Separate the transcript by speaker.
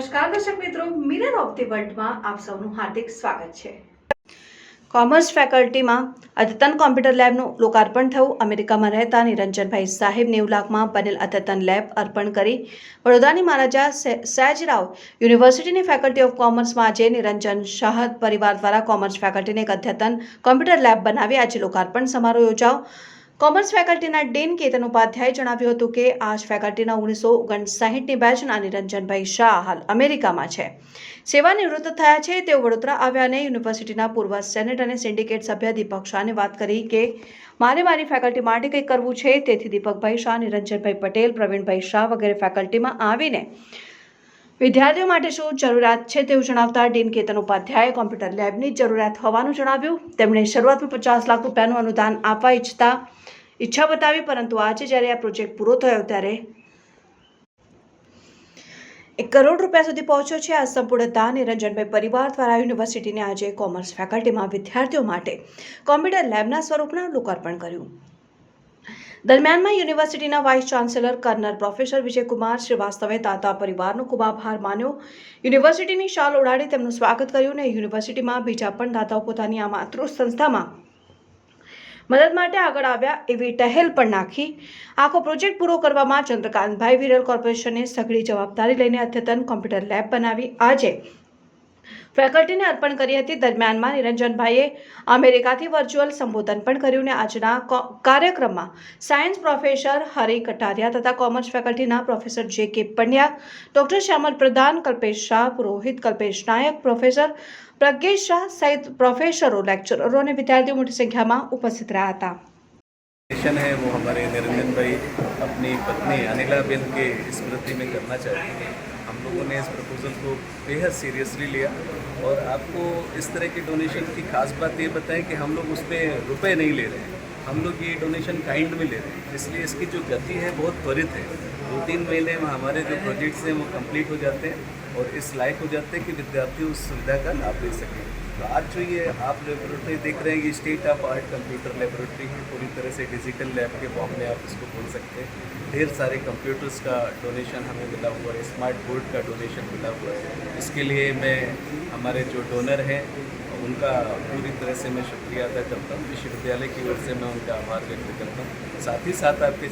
Speaker 1: નમસ્કાર દર્શક મિત્રો, મિરર ઓફ ધી વર્લ્ડમાં આપ સૌનું હાર્દિક સ્વાગત છે। કોમર્સ ફેકલ્ટીમાં અદ્યતન કોમ્પ્યુટર લેબનું લોકાર્પણ થયું। અમેરિકામાં રહેતા નિરંજનભાઈ સાહેબ 90 લાખમાં બનેલ અદ્યતન લેબ અર્પણ કરી વડોદરાની મહારાજા સયાજીરાવ યુનિવર્સિટીની ફેકલ્ટી ઓફ કોમર્સમાં આજે નિરંજન શાહ પરિવાર દ્વારા કોમર્સ ફેકલ્ટીને એક અદ્યતન કોમ્પ્યુટર લેબ બનાવી આજે લોકાર્પણ સમારોહ યોજાયો। કોમર્સ ફેકલ્ટીના ડીન કેતન ઉપાધ્યાયે જણાવ્યું હતું કે આ જ ફેકલ્ટીના 1959ની બેચના નિરંજનભાઈ શાહ હાલ અમેરિકામાં છે, સેવા નિવૃત્ત થયા છે। તેઓ વડોદરા આવ્યા અને યુનિવર્સિટીના પૂર્વ સેનેટ અને સિન્ડિકેટ સભ્ય દીપક શાહને વાત કરી કે મારી ફેકલ્ટી માટે કંઈક કરવું છે। તેથી દીપકભાઈ શાહ, નિરંજનભાઈ પટેલ, પ્રવીણભાઈ શાહ વગેરે ફેકલ્ટીમાં આવીને વિદ્યાર્થીઓ માટે શું જરૂરિયાત છે તેવું જણાવતા ડીન કેતન ઉપાધ્યાયે કોમ્પ્યુટર લેબની જરૂરિયાત હોવાનું જણાવ્યું। તેમણે શરૂઆતમાં 50 લાખ રૂપિયાનું અનુદાન આપવા ઈચ્છા બતાવી, પરંતુ આજે જ્યારે આ પ્રોજેક્ટ પૂરો થયો ત્યારે 1 કરોડ રૂપિયા સુધી પહોંચ્યો છે। આ સંપૂર્ણતા નિરંજનભાઈ પરિવાર દ્વારા યુનિવર્સિટીની આજે કોમર્સ ફેકલ્ટીમાં વિદ્યાર્થીઓ માટે કોમ્પ્યુટર લેબના સ્વરૂપનું લોકાર્પણ કર્યું। દરમિયાનમાં યુનિવર્સિટીના vice chancellor colonel professor Vijaykumar શ્રીવાસ્તવે તાતા પરિવારનો ખૂબ આભાર માન્યો। યુનિવર્સિટીની શાલ ઓઢાડી તેમનું સ્વાગત કર્યું અને યુનિવર્સિટીમાં બીજા પણ દાતાઓ પોતાની આ માતૃ સંસ્થામાં મદદ માટે આગળ આવ્યા એવી ટહેલ પણ નાખી। આખો પ્રોજેક્ટ પૂરો કરવામાં ચંદ્રકાંતભાઈ વિરલ કોર્પોરેશને સઘળી જવાબદારી લઈને અદ્યતન કોમ્પ્યુટર લેબ બનાવી આજે ફેકલ્ટીને અર્પણ કરી હતી। દરમિયાનમાં નિરંજનભાઈએ અમેરિકાથી વર્ચ્યુઅલ સંબોધન પણ કર્યું અને આજના કાર્યક્રમમાં સાયન્સ પ્રોફેસર હરિ કટારિયા તથા કોમર્સ ફેકલ્ટીના પ્રોફેસર જે.કે. પંડ્યા, ડોક્ટર શ્યામલ પ્રધાન, કલ્પેશ શાહ, પુરોહિત કલ્પેશ નાયક, પ્રોફેસર પ્રજ્ઞેશ શાહ સહિત પ્રોફેસરો, लेक्चररों અને વિદ્યાર્થીઓ મોટી સંખ્યામાં ઉપસ્થિત રહ્યા હતા।
Speaker 2: है वो हमारे निरंजन भाई अपनी पत्नी अनिलाबेन के स्मृति में करना चाहते हैं। हम लोगों ने इस प्रपोजल को बेहद सीरियसली लिया और आपको इस तरह के डोनेशन की खास बात ये बताएं कि हम लोग उस पर रुपये नहीं ले रहे हैं, हम लोग ये डोनेशन काइंड में ले रहे हैं। इसलिए इसकी जो गति है बहुत त्वरित है। 2-3 महीने में हमारे जो प्रोजेक्ट्स हैं वो कंप्लीट हो जाते हैं और इस लायक हो जाते हैं कि विद्यार्थी उस सुविधा का लाभ ले सकें। तो आज जो ये आप लेबोरेटरी देख रहे हैं, ये state of art computer laboratory है, पूरी तरह से डिजिटल लैब के फॉर्म में आप इसको बोल सकते हैं। ढेर सारे कंप्यूटर्स का डोनेशन हमें मिला हुआ है, स्मार्ट बोर्ड का डोनेशन मिला हुआ है। इसके लिए मैं हमारे जो डोनर हैं उनका पूरी तरह से मैं शुक्रिया अदा करता हूँ। विश्वविद्यालय की ओर से मैं उनका आभार व्यक्त करता हूँ। साथ ही साथ आपके